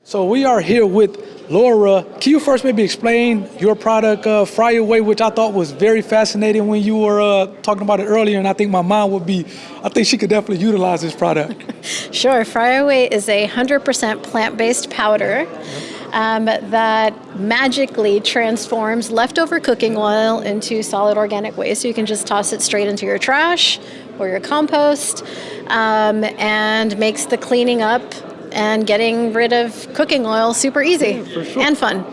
So we are here with Laura. Can you first maybe explain your product, Fryaway, which I thought was very fascinating when you were talking about it earlier, and I think my mom I think she could definitely utilize this product. Sure. Fryaway is a 100% plant-based powder that magically transforms leftover cooking oil into solid organic waste. So you can just toss it straight into your trash or your compost, and makes the cleaning up and getting rid of cooking oil super easy and fun.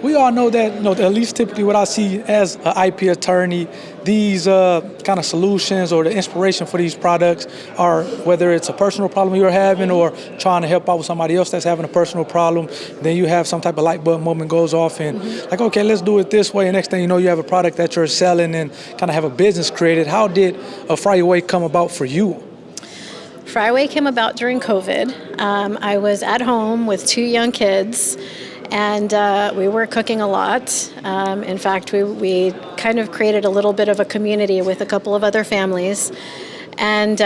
We all know that, at least typically what I see as an IP attorney, these kind of solutions or the inspiration for these products are whether it's a personal problem you're having or trying to help out with somebody else that's having a personal problem. Then you have some type of light bulb moment goes off and like, okay, let's do it this way. And next thing you know, you have a product that you're selling and kind of have a business created. How did Fryaway come about for you? Fryaway came about during COVID. I was at home with 2 young kids, and we were cooking a lot. In fact, we kind of created a little bit of a community with a couple of other families. And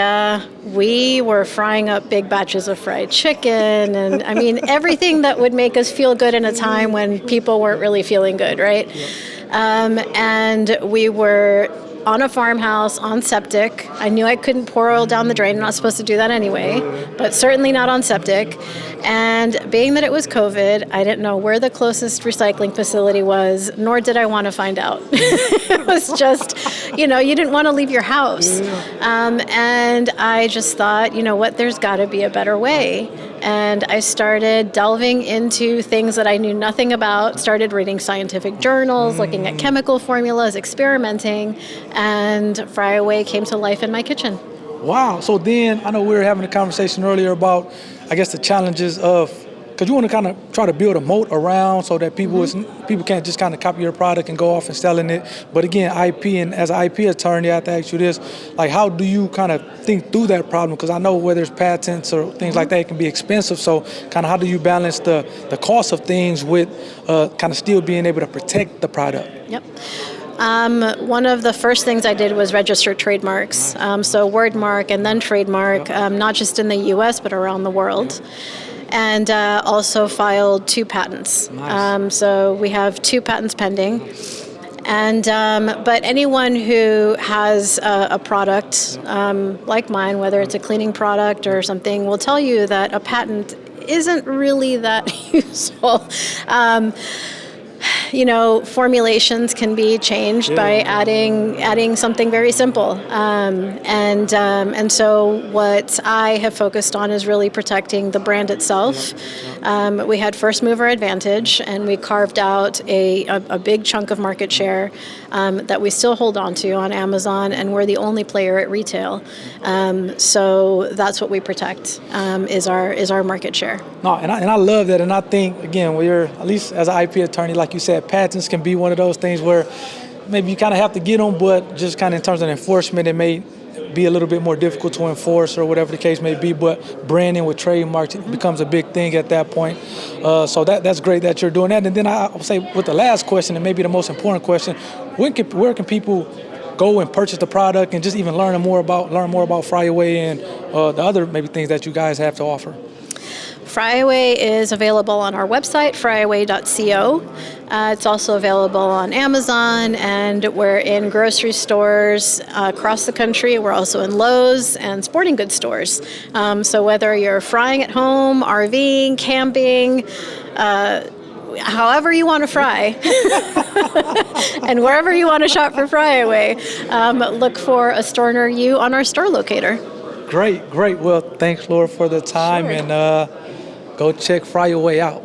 we were frying up big batches of fried chicken and, I mean, everything that would make us feel good in a time when people weren't really feeling good, right? And we were on a farmhouse, on septic. I knew I couldn't pour oil down the drain. I'm not supposed to do that anyway, but certainly not on septic. And being that it was COVID, I didn't know where the closest recycling facility was, nor did I want to find out. It was just, you didn't want to leave your house. And I just thought, you know what, there's got to be a better way. And I started delving into things that I knew nothing about, started reading scientific journals, looking at chemical formulas, experimenting, and Fryaway came to life in my kitchen. Wow. So then I know we were having a conversation earlier about, I guess, the challenges of, because you want to kind of try to build a moat around so that people can't just kind of copy your product and go off and selling it. But again, IP, and as an IP attorney, I have to ask you this, like, how do you kind of think through that problem? Because I know where there's patents or things like that, it can be expensive. So kind of how do you balance the cost of things with kind of still being able to protect the product? Yep. One of the first things I did was register trademarks. So word mark and then trademark, not just in the US, but around the world. And also filed 2 patents. Nice. So we have 2 patents pending. And but anyone who has a product like mine, whether it's a cleaning product or something, will tell you that a patent isn't really that useful. Formulations can be changed by adding something very simple. And so what I have focused on is really protecting the brand itself. We had first mover advantage, and we carved out a big chunk of market share that we still hold on to on Amazon, and we're the only player at retail. So that's what we protect, is our market share. No, and I love that, and I think, again, we're, at least as an IP attorney, like you said, patents can be one of those things where maybe you kind of have to get them, but just kind of in terms of enforcement, it may be a little bit more difficult to enforce or whatever the case may be, but branding with trademarks becomes a big thing at that point. So that's great that you're doing that. And then I'll say with the last question, and maybe the most important question, where can people go and purchase the product and just even learn more about Fryaway and the other maybe things that you guys have to offer? Fryaway is available on our website, fryaway.co. It's also available on Amazon, and we're in grocery stores across the country. We're also in Lowe's and sporting goods stores. So whether you're frying at home, RVing, camping, however you want to fry, and wherever you want to shop for Fryaway, look for a store near you on our store locator. Great. Well, thanks, Laura, for the time, and go check Fryaway out.